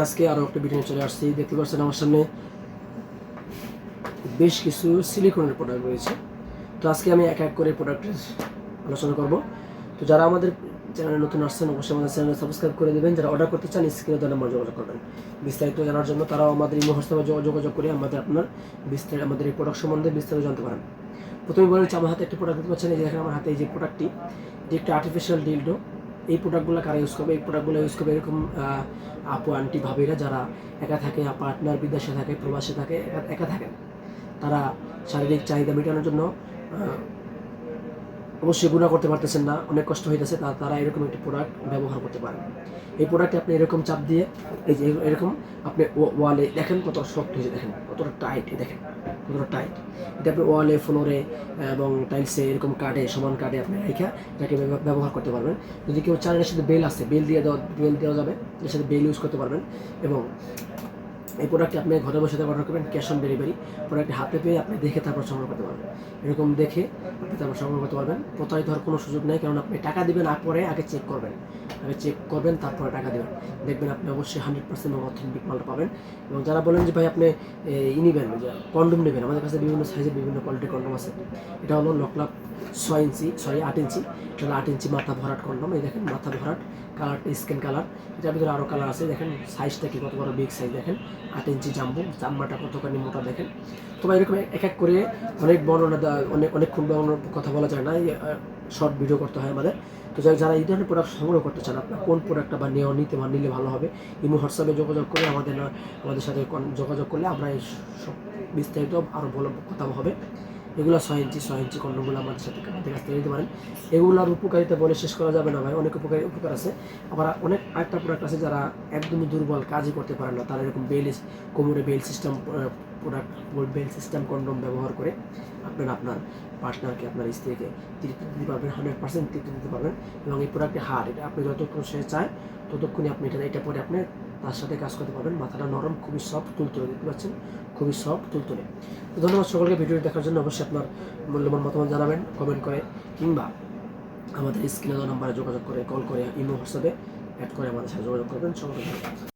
আজকে আরও একটা ভিডিও চলে আসছি। দেখতে পাচ্ছেন আমার সামনে বেশ কিছু সিলিকনের প্রোডাক্ট রয়েছে। তো আজকে আমি এক এক করে প্রোডাক্টের আলোচনা করব। তো যারা আমাদের চ্যানেলে নতুন আসছেন অবশ্যই আমাদের চ্যানেল সাবস্ক্রাইব করে দেবেন। যারা অর্ডার করতে চান স্ক্রিনে দেওয়া নাম্বার যোগাযোগ করবেন। বিস্তারিত জানার জন্য তারাও আমাদের এই হোয়াটসঅ্যাপে যোগাযোগ করে আপনার বিস্তারিত আমাদের এই প্রোডাক্ট সম্বন্ধে বিস্তারিত জানতে পারেন। প্রথমে বলে হচ্ছে আমার হাতে একটা প্রোডাক্ট দেখতে পাচ্ছেন, এই যে দেখেন আমার হাতে এই যে প্রোডাক্টটি, এটি একটা আর্টিফিশিয়াল ডিলডো। এই প্রোডাক্টগুলো কারা ইউজ করবে? এই প্রোডাক্টগুলো ইউজ করবে এরকম আপু আন্টি ভাবিরা যারা একা থাকে, পার্টনার বিদেশে থাকে, প্রবাসে থাকে, একা থাকেন, তারা শারীরিক চাহিদা মেটানোর জন্য অবশ্যই গুণা করতে পারতেছেন না, অনেক কষ্ট হইতেছে, তারা এরকম একটি প্রোডাক্ট ব্যবহার করতে পারেন। এই প্রোডাক্টে আপনি এরকম চাপ দিয়ে এই যে এরকম আপনি ওয়ালে দেখেন কত শক্ত হয়েছে, দেখেন কতটা টাইট, দেখেন কতটা টাইট। এটা আপনি ওয়ালে, ফ্লোরে এবং টাইলসে এরকম কাটে, সমান কাটে আপনি রেখা এটাকে ব্যবহার করতে পারবেন। যদি কেউ চান এর সাথে বেল আছে, বেল দেওয়া যাবে, এর সাথে বেল ইউজ করতে পারবেন। এবং এই প্রোডাক্টটি আপনি ঘরে বসে অর্ডার করবেন, ক্যাশ অন ডেলিভারি। প্রোডাক্টটি হাতে পেয়ে আপনি দেখে তারপর সংগ্রহ করতে পারবেন। এরকম দেখে আপনি তারপর সংগ্রহ করতে পারবেন। প্রতারিত হওয়ার কোনো সুযোগ নেই, কারণ আপনি টাকা দিবেন আগে চেক করবেন, তারপরে টাকা দেবেন। দেখবেন আপনি অবশ্যই 100% অথেন্টিক মালটা পাবেন। এবং যারা বলেন যে ভাই আপনি নেবেন, যে কন্ডোম নেবেন, আমাদের কাছে বিভিন্ন সাইজের বিভিন্ন কোয়ালিটির কন্ডোম আছে। এটা হলো লকলাপ 8 ইঞ্চি, এটা হলো 8 ইঞ্চি মাথা ভরাট কন্ডোম। এই দেখেন মাথা ভরাট, কালারটা স্কিন কালার। এটার ভিতরে আরও কালার আছে, দেখেন সাইজটা কি কত বড় বিগ সাইজ, দেখেন 8 ইঞ্চি জাম্বো, চামড়াটা কতখানি মোটা দেখেন। তোমার এরকম এক এক করে অনেক বর্ণনা অনেকক্ষণ কথা বলা যায় না, শর্ট ভিডিও করতে হয় আমাদের। তো যারা এই ধরনের প্রোডাক্ট সংগ্রহ করতে চান, আপনার কোন প্রোডাক্টটা বা নিলে ভালো হবে, ইমো হোয়াটসঅ্যাপে যোগাযোগ করে আমাদের সাথে যোগাযোগ করলে আমরা এই সব বিস্তারিত আরও ভালো কথা হবে। এগুলো 6 ইঞ্চি কন্ডোমগুলো আমাদের কাছ থেকে নিতে পারেন। এগুলোর উপকারিতা বলে শেষ করা যাবে না ভাই, অনেক উপকার আছে। আবার অনেক আরেকটা প্রোডাক্ট আছে, যারা একদমই দুর্বল, কাজই করতে পারে না, তারা এরকম কোমরে বেল সিস্টেম কন্ডোম ব্যবহার করে আপনার পার্টনারকে, আপনার স্ত্রীকে তৃপ্তি দিতে পারবেন, 100% তৃপ্তি দিতে পারবেন। এবং এই প্রোডাক্টের হার, এটা আপনি যতক্ষণ সে চায় ততক্ষণই আপনি এটা পরে আপনি তার সাথে কাজ করতে পারবেন। মাথাটা নরম, খুবই সফট, তুলতুলে, দেখতে পাচ্ছেন খুবই সফট, তুলতুলে। তো ধন্যবাদ সকলকে ভিডিওটি দেখার জন্য। অবশ্যই আপনার মূল্যবান মতামত জানাবেন কমেন্ট করে, কিংবা আমাদের স্ক্রিনে দেওয়া নাম্বারে যোগাযোগ করে, কল করে, ইমো হোয়াটসঅ্যাপে অ্যাড করে আমাদের সাথে যোগাযোগ করবেন। সকলকে ধন্যবাদ।